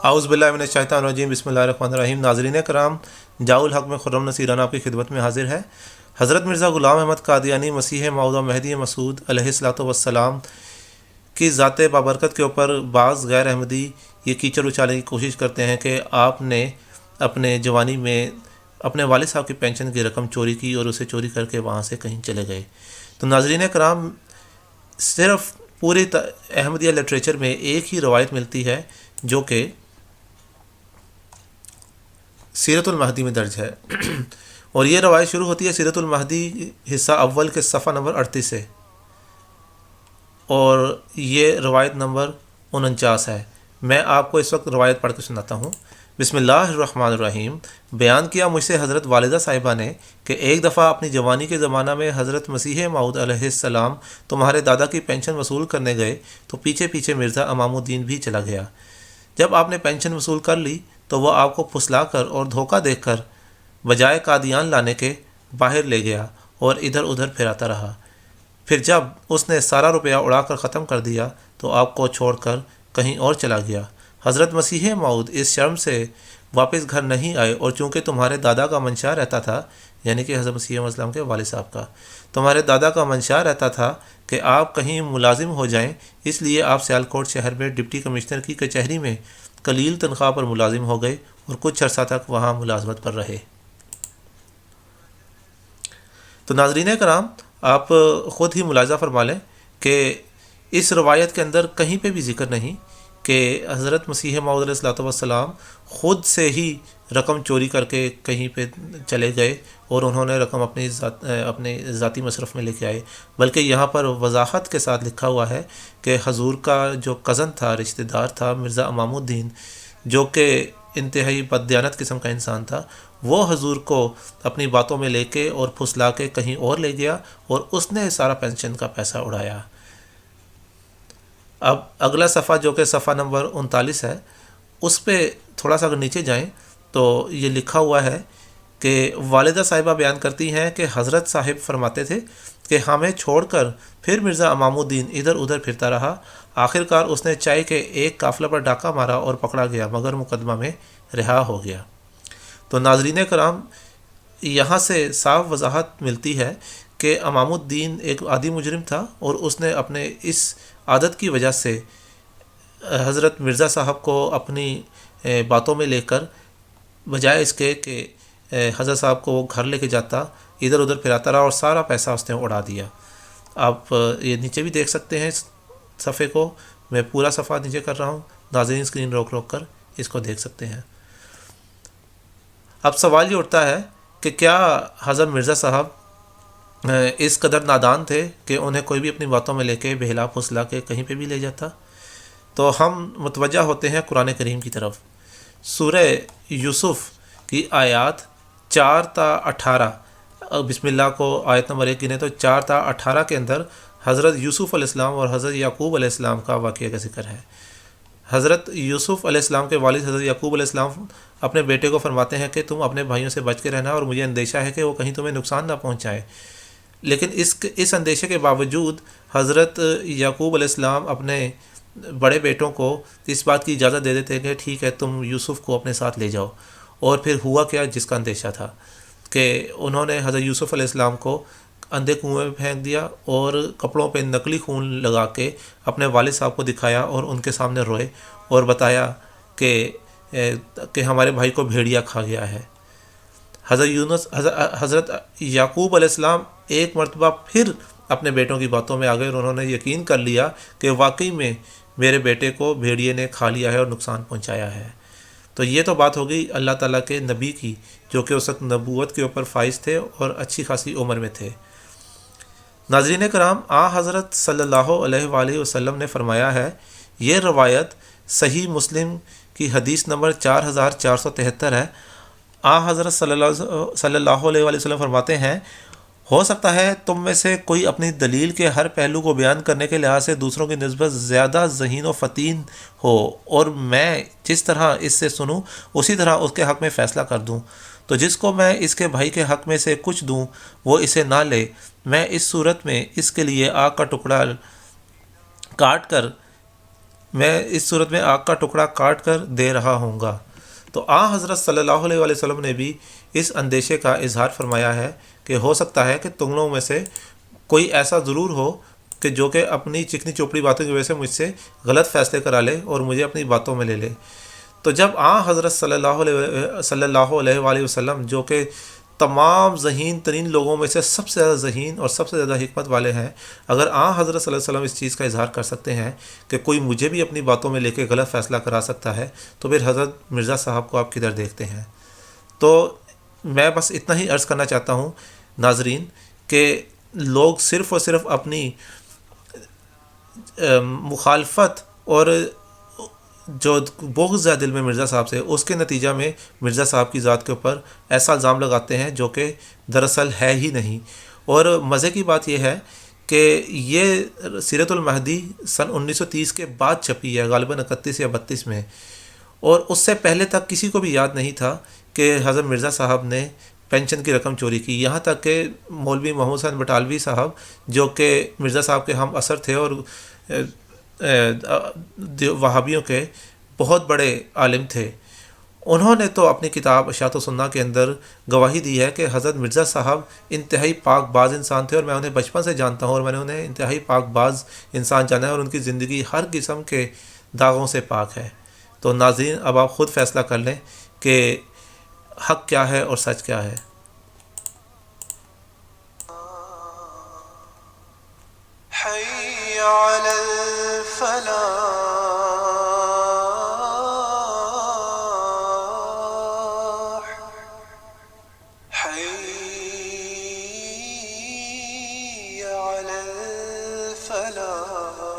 اعوذ باللہ من الشیطان الرجیم، بسم اللہ الرحمن الرحیم۔ ناظرین کرام، جاء الحق میں خرم نصیرانہ آپ کی خدمت میں حاضر ہے۔ حضرت مرزا غلام احمد قادیانی مسیح موعود مہدی مسعود علیہ الصلوۃ والسلام کی ذات بابرکت کے اوپر بعض غیر احمدی یہ کیچڑ اچالنے کی کوشش کرتے ہیں کہ آپ نے اپنے جوانی میں اپنے والد صاحب کی پینشن کی رقم چوری کی اور اسے چوری کر کے وہاں سے کہیں چلے گئے۔ تو ناظرین کرام، صرف پوری احمدیہ لٹریچر میں ایک ہی روایت ملتی ہے جو کہ سیرت المہدی میں درج ہے، اور یہ روایت شروع ہوتی ہے سیرت المہدی حصہ اول کے صفحہ نمبر 38 سے، اور یہ روایت نمبر 49 ہے۔ میں آپ کو اس وقت روایت پڑھ کے سناتا ہوں۔ بسم اللہ الرحمن الرحیم۔ بیان کیا مجھ سے حضرت والدہ صاحبہ نے کہ ایک دفعہ اپنی جوانی کے زمانہ میں حضرت مسیح موعود علیہ السلام تمہارے دادا کی پینشن وصول کرنے گئے تو پیچھے پیچھے مرزا امام الدین بھی چلا گیا۔ جب آپ نے پینشن وصول کر لی تو وہ آپ کو پھسلا کر اور دھوکہ دے کر بجائے قادیان لانے کے باہر لے گیا اور ادھر ادھر پھراتا رہا۔ پھر جب اس نے سارا روپیہ اڑا کر ختم کر دیا تو آپ کو چھوڑ کر کہیں اور چلا گیا۔ حضرت مسیح موعود اس شرم سے واپس گھر نہیں آئے، اور چونکہ تمہارے دادا کا منشا رہتا تھا، یعنی کہ حضرت مسیح السلام کے والد صاحب کا، تمہارے دادا کا منشا رہتا تھا کہ آپ کہیں ملازم ہو جائیں، اس لیے آپ سیالکوٹ شہر میں ڈپٹی کمشنر کی کچہری میں قلیل تنخواہ پر ملازم ہو گئے اور کچھ عرصہ تک وہاں ملازمت پر رہے۔ تو ناظرین کرام، آپ خود ہی ملاحظہ فرما لیں کہ اس روایت کے اندر کہیں پہ بھی ذکر نہیں کہ حضرت مسیح موعود علیہ الصلوۃ والسلام خود سے ہی رقم چوری کر کے کہیں پہ چلے گئے اور انہوں نے رقم اپنے ذاتی مصرف میں لے کے آئے، بلکہ یہاں پر وضاحت کے ساتھ لکھا ہوا ہے کہ حضور کا جو کزن تھا، رشتہ دار تھا، مرزا امام الدین، جو کہ انتہائی بددیانت قسم کا انسان تھا، وہ حضور کو اپنی باتوں میں لے کے اور پھسلا کے کہیں اور لے گیا اور اس نے سارا پینشن کا پیسہ اڑایا۔ اب اگلا صفحہ جو کہ صفحہ نمبر 39 ہے، اس پہ تھوڑا سا اگر نیچے جائیں تو یہ لکھا ہوا ہے کہ والدہ صاحبہ بیان کرتی ہیں کہ حضرت صاحب فرماتے تھے کہ ہمیں چھوڑ کر پھر مرزا امام الدین ادھر ادھر پھرتا رہا۔ آخر کار اس نے چائے کے ایک قافلہ پر ڈاکہ مارا اور پکڑا گیا، مگر مقدمہ میں رہا ہو گیا۔ تو ناظرین کرام، یہاں سے صاف وضاحت ملتی ہے کہ امام الدین ایک عادی مجرم تھا، اور اس نے اپنے اس عادت کی وجہ سے حضرت مرزا صاحب کو اپنی باتوں میں لے کر بجائے اس کے کہ حضرت صاحب کو وہ گھر لے کے جاتا، ادھر ادھر پھراتا رہا اور سارا پیسہ اس نے اڑا دیا۔ آپ یہ نیچے بھی دیکھ سکتے ہیں صفحے کو، میں پورا صفحہ نیچے کر رہا ہوں، ناظرین اسکرین روک روک کر اس کو دیکھ سکتے ہیں۔ اب سوال یہ اٹھتا ہے کہ کیا حضرت مرزا صاحب اس قدر نادان تھے کہ انہیں کوئی بھی اپنی باتوں میں لے کے بہلا پھسلا کے کہیں پہ بھی لے جاتا؟ تو ہم متوجہ ہوتے ہیں قرآن کریم کی طرف۔ سورہ یوسف کی آیات 4 تا 18، بسم اللہ کو آیت نمبر 1 گنے تو 4 تا 18 کے اندر حضرت یوسف علیہ السلام اور حضرت یعقوب علیہ السلام کا واقعہ کا ذکر ہے۔ حضرت یوسف علیہ السلام کے والد حضرت یعقوب علیہ السلام اپنے بیٹے کو فرماتے ہیں کہ تم اپنے بھائیوں سے بچ کے رہنا، اور مجھے اندیشہ ہے کہ وہ کہیں تمہیں نقصان نہ پہنچائے۔ لیکن اس اندیشے کے باوجود حضرت یعقوب علیہ السلام اپنے بڑے بیٹوں کو اس بات کی اجازت دے دیتے کہ ٹھیک ہے تم یوسف کو اپنے ساتھ لے جاؤ۔ اور پھر ہوا کیا جس کا اندیشہ تھا کہ انہوں نے حضرت یوسف علیہ السلام کو اندھے کنویں میں پھینک دیا اور کپڑوں پہ نقلی خون لگا کے اپنے والد صاحب کو دکھایا اور ان کے سامنے روئے اور بتایا کہ ہمارے بھائی کو بھیڑیا کھا گیا ہے۔ حضرت یعقوب علیہ السلام ایک مرتبہ پھر اپنے بیٹوں کی باتوں میں آ گئے اور انہوں نے یقین کر لیا کہ واقعی میں میرے بیٹے کو بھیڑیے نے کھا لیا ہے اور نقصان پہنچایا ہے۔ تو یہ تو بات ہو گئی اللہ تعالیٰ کے نبی کی، جو کہ اس وقت نبوت کے اوپر فائز تھے اور اچھی خاصی عمر میں تھے۔ ناظرین کرام، حضرت صلی اللہ علیہ وآلہ وسلم نے فرمایا ہے، یہ روایت صحیح مسلم کی حدیث نمبر 4473 ہے۔ حضرت صلی اللہ علیہ وآلہ وسلم فرماتے ہیں، ہو سکتا ہے تم میں سے کوئی اپنی دلیل کے ہر پہلو کو بیان کرنے کے لحاظ سے دوسروں کی نسبت زیادہ ذہین و فطین ہو، اور میں جس طرح اس سے سنوں اسی طرح اس کے حق میں فیصلہ کر دوں۔ تو جس کو میں اس کے بھائی کے حق میں سے کچھ دوں وہ اسے نہ لے، میں اس صورت میں اس کے لیے آگ کا ٹکڑا کاٹ کر میں اس صورت میں آگ کا ٹکڑا کاٹ کر دے رہا ہوں گا۔ تو حضرت صلی اللہ علیہ وآلہ وسلم نے بھی اس اندیشے کا اظہار فرمایا ہے کہ ہو سکتا ہے کہ تم لوگوں میں سے کوئی ایسا ضرور ہو کہ جو کہ اپنی چکنی چوپڑی باتوں کی وجہ سے مجھ سے غلط فیصلے کرا لے اور مجھے اپنی باتوں میں لے لے۔ تو جب حضرت صلی اللہ علیہ وآلہ وسلم جو کہ تمام ذہین ترین لوگوں میں سے سب سے زیادہ ذہین اور سب سے زیادہ حکمت والے ہیں، اگر حضرت صلی اللہ علیہ وسلم اس چیز کا اظہار کر سکتے ہیں کہ کوئی مجھے بھی اپنی باتوں میں لے کے غلط فیصلہ کرا سکتا ہے، تو پھر حضرت مرزا صاحب کو آپ کدھر دیکھتے ہیں؟ تو میں بس اتنا ہی عرض کرنا چاہتا ہوں ناظرین کہ لوگ صرف اور صرف اپنی مخالفت اور جو بغض ہے دل میں مرزا صاحب سے، اس کے نتیجہ میں مرزا صاحب کی ذات کے اوپر ایسا الزام لگاتے ہیں جو کہ دراصل ہے ہی نہیں۔ اور مزے کی بات یہ ہے کہ یہ سیرت المہدی سن 1930 کے بعد چھپی ہے، غالباً 31 یا 32 میں، اور اس سے پہلے تک کسی کو بھی یاد نہیں تھا کہ حضرت مرزا صاحب نے پینشن کی رقم چوری کی۔ یہاں تک کہ مولوی محمود حسین بٹالوی صاحب جو کہ مرزا صاحب کے ہم اثر تھے اور وہابیوں کے بہت بڑے عالم تھے، انہوں نے تو اپنی کتاب اشاعت و سنہ کے اندر گواہی دی ہے کہ حضرت مرزا صاحب انتہائی پاک باز انسان تھے، اور میں انہیں بچپن سے جانتا ہوں اور میں نے انہیں انتہائی پاک باز انسان جانا ہے، اور ان کی زندگی ہر قسم کے داغوں سے پاک ہے۔ تو ناظرین اب آپ خود فیصلہ کر لیں کہ حق کیا ہے اور سچ کیا ہے۔ حي على الفلاح حي على الفلاح